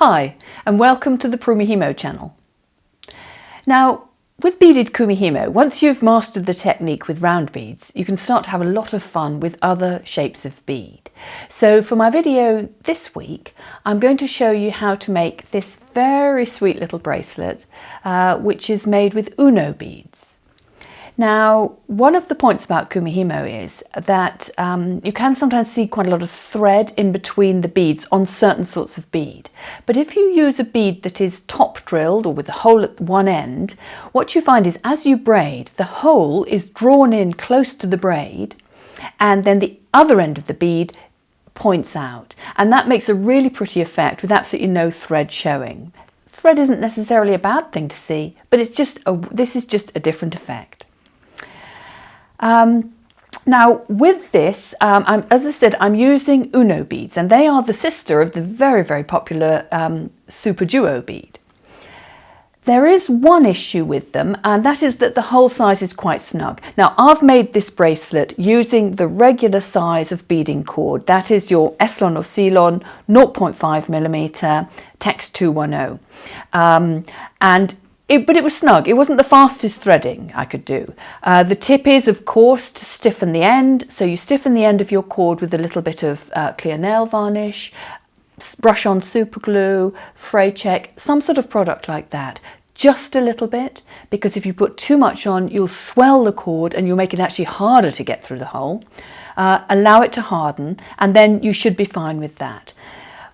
Hi, and welcome to the Prumihimo channel. Now, with beaded Kumihimo, once you've mastered the technique with round beads, you can start to have a lot of fun with other shapes of bead. So for my video this week, I'm going to show you how to make this very sweet little bracelet, which is made with Uno beads. Now, one of the points about Kumihimo is that you can sometimes see quite a lot of thread in between the beads on certain sorts of bead. But if you use a bead that is top drilled or with a hole at one end, what you find is as you braid, the hole is drawn in close to the braid, and then the other end of the bead points out. And that makes a really pretty effect with absolutely no thread showing. Thread isn't necessarily a bad thing to see, but this is just a different effect. Now with this, as I said, I'm using Uno beads, and they are the sister of the very, very popular Super Duo bead. There is one issue with them, and that is that the hole size is quite snug. Now I've made this bracelet using the regular size of beading cord. That is your Eslon or Ceylon 0.5mm Tex 210. But it was snug. It wasn't the fastest threading I could do. The tip is, of course, to stiffen the end. So you stiffen the end of your cord with a little bit of clear nail varnish, brush on super glue, fray check, some sort of product like that. Just a little bit, because if you put too much on, you'll swell the cord and you'll make it actually harder to get through the hole. Allow it to harden, and then you should be fine with that.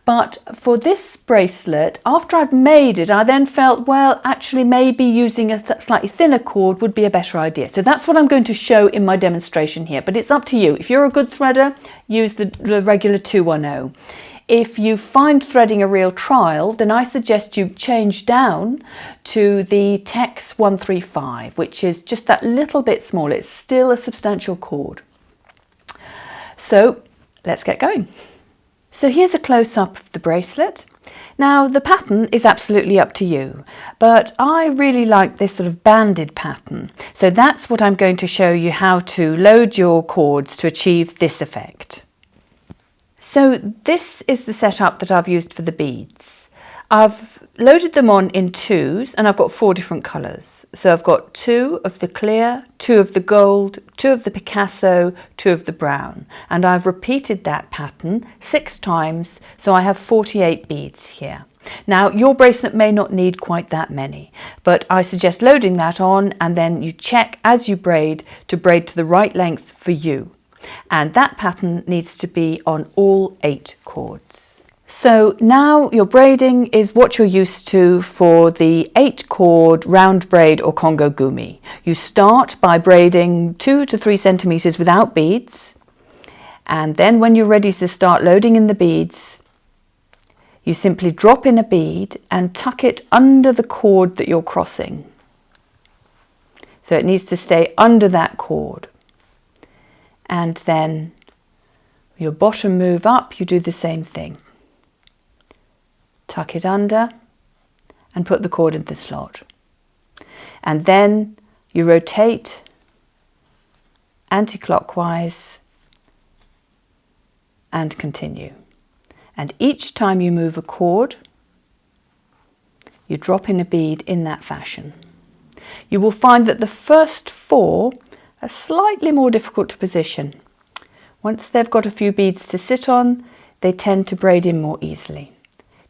But for this bracelet, after I'd made it, I then felt, well, actually maybe using a slightly thinner cord would be a better idea. So that's what I'm going to show in my demonstration here, but it's up to you. If you're a good threader, use the regular 210. If you find threading a real trial, then I suggest you change down to the Tex 135, which is just that little bit smaller. It's still a substantial cord. So let's get going. So here's a close-up of the bracelet. Now the pattern is absolutely up to you, but I really like this sort of banded pattern. So that's what I'm going to show you how to load your cords to achieve this effect. So this is the setup that I've used for the beads. I've loaded them on in twos, and I've got 4 different colours. So I've got 2 of the clear, 2 of the gold, 2 of the Picasso, 2 of the brown. And I've repeated that pattern 6 times, so I have 48 beads here. Now your bracelet may not need quite that many, but I suggest loading that on, and then you check as you braid to the right length for you. And that pattern needs to be on all 8 cords. So now your braiding is what you're used to for the 8 cord round braid or Congo gumi. You start by braiding 2 to 3 centimeters without beads, and then when you're ready to start loading in the beads, you simply drop in a bead and tuck it under the cord that you're crossing. So it needs to stay under that cord. And then your bottom move up, you do the same thing. Tuck it under and put the cord in the slot. And then you rotate anti-clockwise and continue. And each time you move a cord, you drop in a bead in that fashion. You will find that the first 4 are slightly more difficult to position. Once they've got a few beads to sit on, they tend to braid in more easily.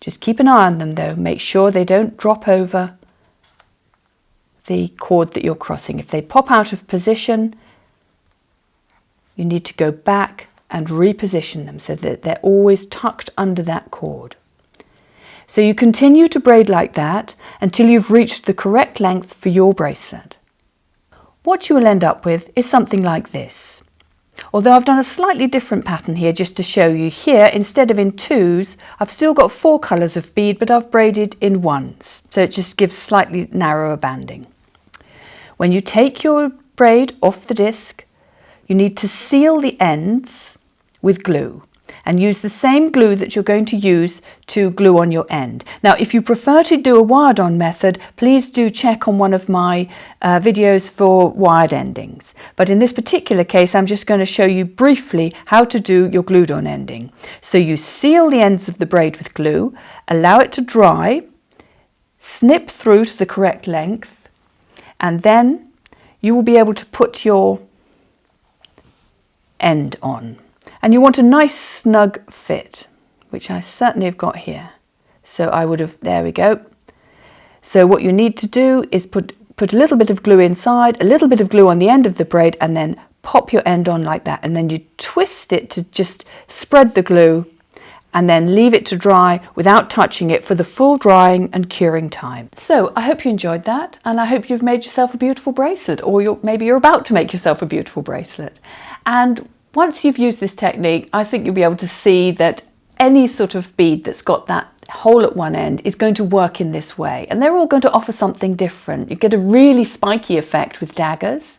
Just keep an eye on them though, make sure they don't drop over the cord that you're crossing. If they pop out of position, you need to go back and reposition them so that they're always tucked under that cord. So you continue to braid like that until you've reached the correct length for your bracelet. What you will end up with is something like this. Although I've done a slightly different pattern here just to show you. Here, instead of in 2s, I've still got 4 colours of bead, but I've braided in 1s. So it just gives slightly narrower banding. When you take your braid off the disc, you need to seal the ends with glue, and use the same glue that you're going to use to glue on your end. Now, if you prefer to do a wired-on method, please do check on one of my videos for wired endings. But But in this particular case, I'm just going to show you briefly how to do your glued on ending. So you seal the ends of the braid with glue, allow it to dry, snip through to the correct length, and then you will be able to put your end on. And you want a nice snug fit, which I certainly have got here. So I would have, there we go. So what you need to do is put a little bit of glue inside, a little bit of glue on the end of the braid, and then pop your end on like that. And then you twist it to just spread the glue and then leave it to dry without touching it for the full drying and curing time. So I hope you enjoyed that, and I hope you've made yourself a beautiful bracelet, or maybe you're about to make yourself a beautiful bracelet. And once you've used this technique, I think you'll be able to see that any sort of bead that's got that hole at one end is going to work in this way, and they're all going to offer something different. You get a really spiky effect with daggers,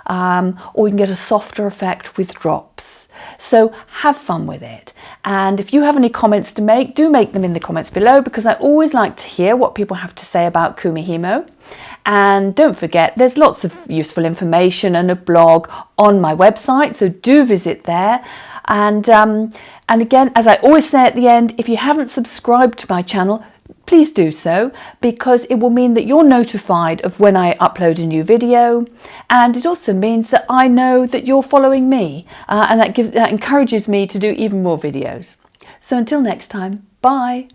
or you can get a softer effect with drops. So have fun with it, and if you have any comments to make, do make them in the comments below, because I always like to hear what people have to say about Kumihimo. And don't forget, there's lots of useful information and a blog on my website, so do visit there. And again, as I always say at the end, if you haven't subscribed to my channel, please do so, because it will mean that you're notified of when I upload a new video, and it also means that I know that you're following me, and that encourages me to do even more videos. So until next time, bye.